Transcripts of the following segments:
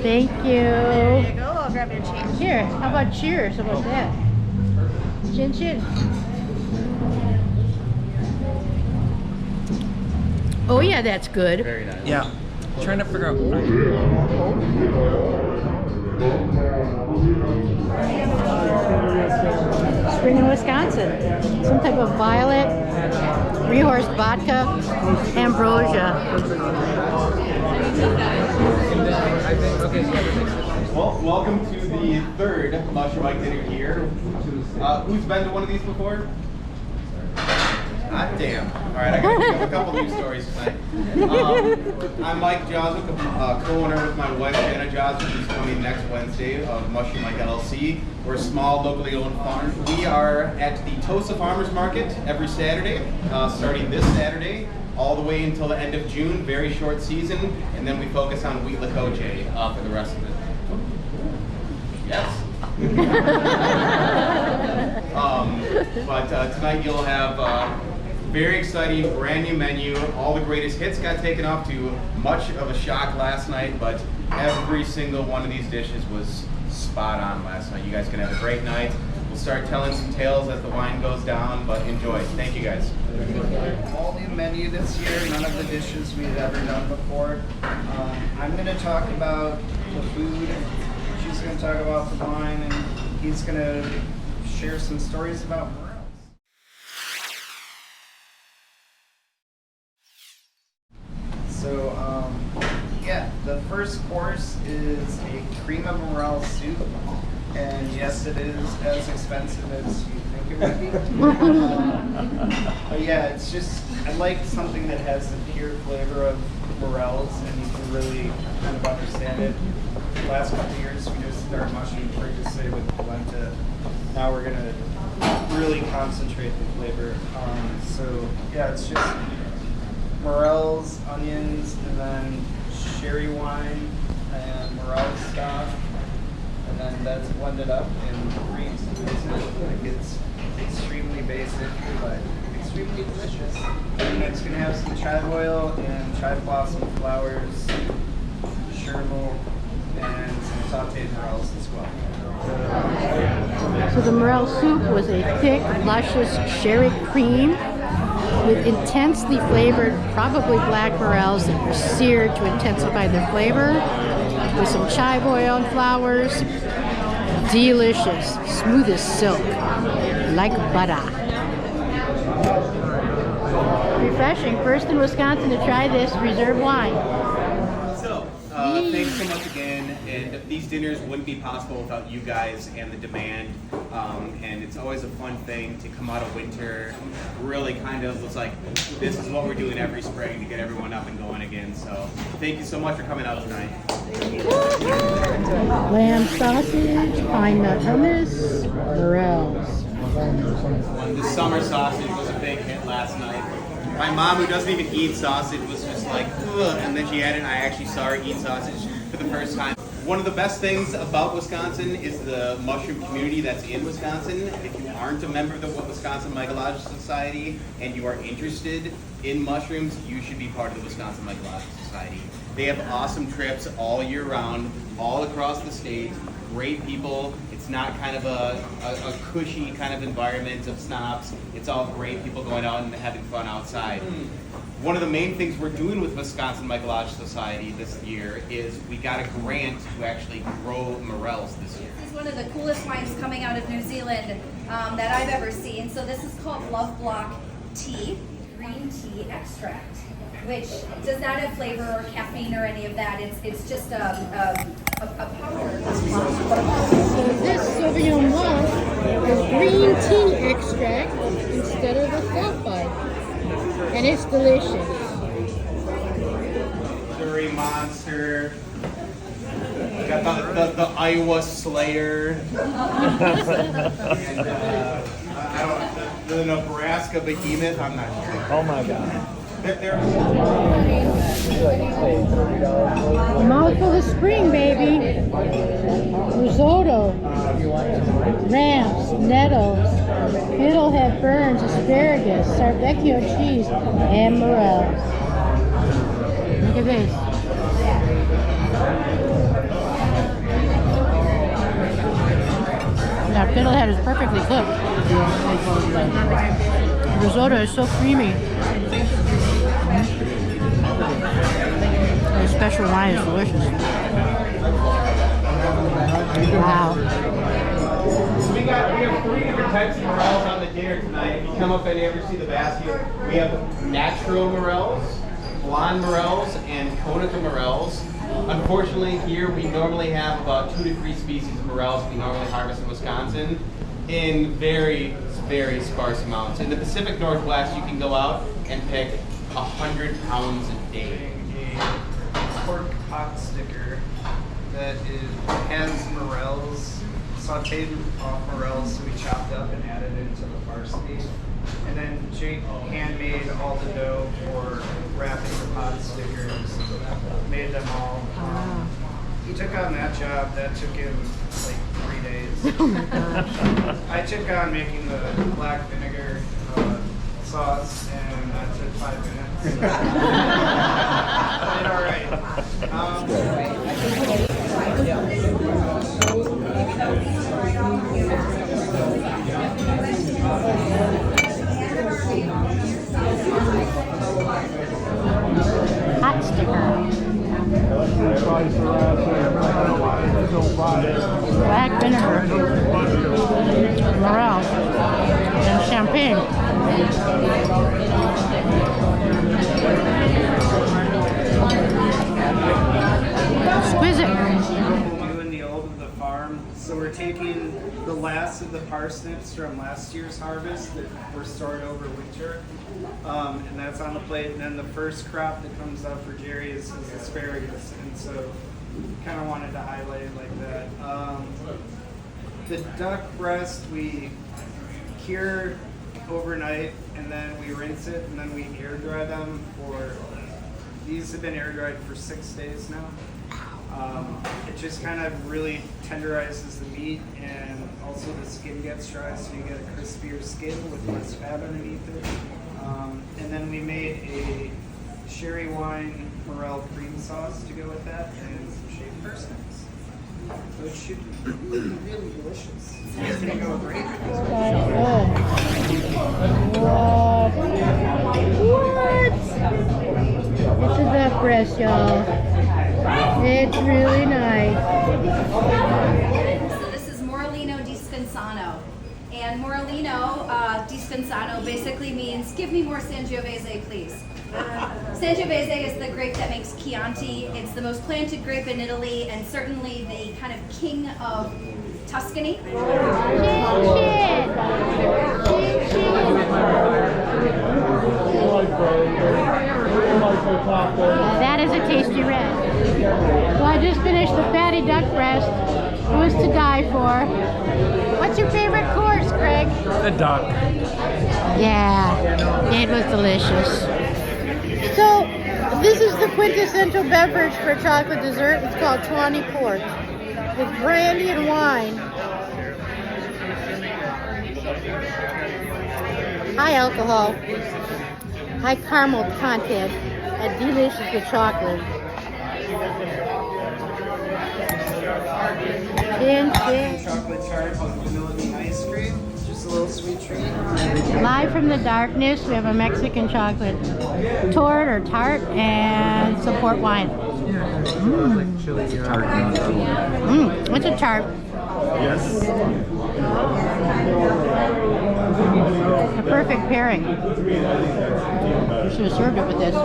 Thank you. There you go. I'll grab your change. Here, how about cheers? How about that? Chin chin. Oh yeah, that's good. Very nice. Yeah. I'm trying to figure out. Spring in Wisconsin. Some type of violet, rehorse vodka, ambrosia. Well, welcome to the third Mushroom Mike dinner here. Who's been to one of these before? Hot damn. Alright, I got a couple news stories tonight. I'm Mike 𝐷𝐄𝐋, co-owner with my wife Jenna 𝐷𝐄𝐋, who's coming next Wednesday of Mushroom Mike LLC. We're a small, locally owned farm. We are at the Tosa Farmers Market every Saturday, starting this Saturday, all the way until the end of June, very short season, and then we focus on 𝐌𝐔𝐒𝐇𝐑𝐎𝐎𝐌 for the rest of it. Yes. But tonight you'll have very exciting brand new menu. All the greatest hits got taken off to much of a shock last night, but every single one of these dishes was spot on last night. You guys can have a great night. We'll start telling some tales as the wine goes down, but enjoy. Thank you guys. All new menu this year, none of the dishes we've ever done before. I'm going to talk about the food, she's going to talk about the wine, and he's going to share some stories about morels. So, yeah, the first course is a cream of morel soup, and yes, it is as expensive as you think it would be. But yeah, it's just, I like something that has the pure flavor of morels, and you can really kind of understand it. The last couple of years, we just started mushroom previously with polenta. Now we're gonna really concentrate the flavor. So yeah, it's just morels, onions, and then sherry wine and morel stock, and then that's blended up in cream. Like it's extremely basic, but extremely delicious. And it's gonna have some chive oil and chive blossom flowers, sherbet, and some sauteed morels as well. So the morel soup was a thick, luscious sherry cream with intensely flavored, probably black morels that were seared to intensify their flavor, with some chive oil and flowers. Delicious, smooth as silk, like butter. Refreshing. First in Wisconsin to try this reserve wine. So, thanks so much again. And these dinners wouldn't be possible without you guys and the demand. And it's always a fun thing to come out of winter. Really kind of looks like this is what we're doing every spring to get everyone up and going again. So thank you so much for coming out tonight. Lamb sausage, pine nut hummus, morels. The summer sausage was a big hit last night. My mom, who doesn't even eat sausage, was just like, ugh, and then she had it, and I actually saw her eat sausage for the first time. One of the best things about Wisconsin is the mushroom community that's in Wisconsin. If you aren't a member of the Wisconsin Mycological Society and you are interested in mushrooms, you should be part of the Wisconsin Mycological Society. They have awesome trips all year round, all across the state. Great people. It's not kind of a cushy kind of environment of snobs. It's all great people going out and having fun outside. One of the main things we're doing with Wisconsin Mycological Society this year is we got a grant to actually grow morels this year. This is one of the coolest wines coming out of New Zealand that I've ever seen. So this is called Love Block Tea, green tea extract, which does not have flavor or caffeine or any of that. It's just a powder. So this Sauvignon Blanc is green tea extract instead of the sulfite. And it's delicious. Missouri Monster. We got the Iowa Slayer. And the Nebraska Behemoth. I'm not sure. Oh my God. Mouthful of spring, baby. Risotto, ramps, nettles, fiddlehead ferns, asparagus, Sarbecchio cheese, and morels. Look at this. That fiddlehead is perfectly cooked. The risotto is so creamy. The special wine is delicious. Wow. We have 3 different types of morels on the dinner tonight. If you come up and ever see the basket, we have natural morels, blonde morels, and 𝐷𝐄𝐋 morels. Unfortunately, here we normally have about 2 to 3 species of morels we normally harvest in Wisconsin in very, very sparse amounts. In the Pacific Northwest, you can go out and pick 100 pounds a day. A pork pot sticker that has morels, sauteed off morels, so we chopped up and added into the parsley. And then Jake handmade all the dough for wrapping the pot stickers, made them all. He took on that job, that took him like 3 days. Oh my gosh. I took on making the black vinegar sauce, and that took 5 minutes. I did all right. Hot sticker. Black vinegar. Morel. And champagne. Exquisite. Doing the old of the farm. So we're taking the last of the parsnips from last year's harvest that were stored over winter. And that's on the plate. And then the first crop that comes up for Jerry is asparagus. And so kind of wanted to highlight it like that. The duck breast we cure overnight, and then we rinse it, and then we air dry them for, these have been air dried for 6 days now. It just kind of really tenderizes the meat, and also the skin gets dry, so you get a crispier skin with less fat underneath it. And then we made a sherry wine morel cream sauce to go with that, and some shaved parsnips. So it should be really delicious. It's gonna go great. What? This is that breast, y'all. It's really nice. So this is Morellino di Spenzano. And Morellino di Spenzano basically means, give me more Sangiovese, please. Sangiovese is the grape that makes Chianti. It's the most planted grape in Italy, and certainly the kind of king of Tuscany. That is a tasty red. Well, I just finished the fatty duck breast. It was to die for. What's your favorite course, Greg? The duck. Yeah, it was delicious. So, this is the quintessential beverage for chocolate dessert. It's called Tawny Port with brandy and wine. High alcohol, high caramel content, and delicious with chocolate. Chocolate tart with vanilla bean ice cream. Just a little sweet treat. Live from the darkness, we have a Mexican chocolate tort or tart and some port wine. What's a tart? Yes. A perfect pairing. You should have served it with this.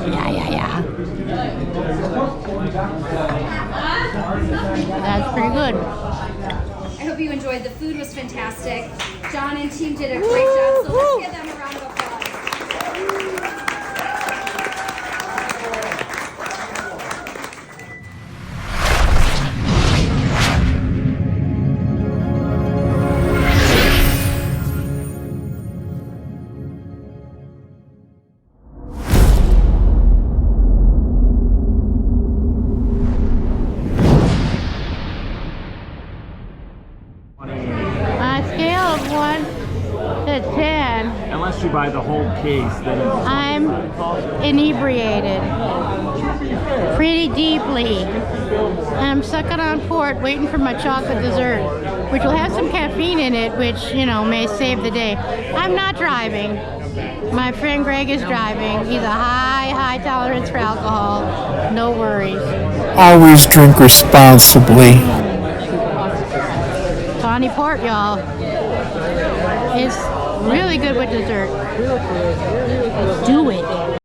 Yeah. That's pretty good. I hope you enjoyed. The food was fantastic. John and team did a great job, so let's give them a round of applause. On a scale of 1 at 10. Unless you buy the whole case, then it's I'm inebriated pretty deeply. I'm sucking on port, waiting for my chocolate dessert, which will have some caffeine in it, which, you know, may save the day. I'm not driving. My friend Greg is driving. He's a high tolerance for alcohol. No worries. Always drink responsibly. Tawny port, y'all. It's really good with dessert. Do it.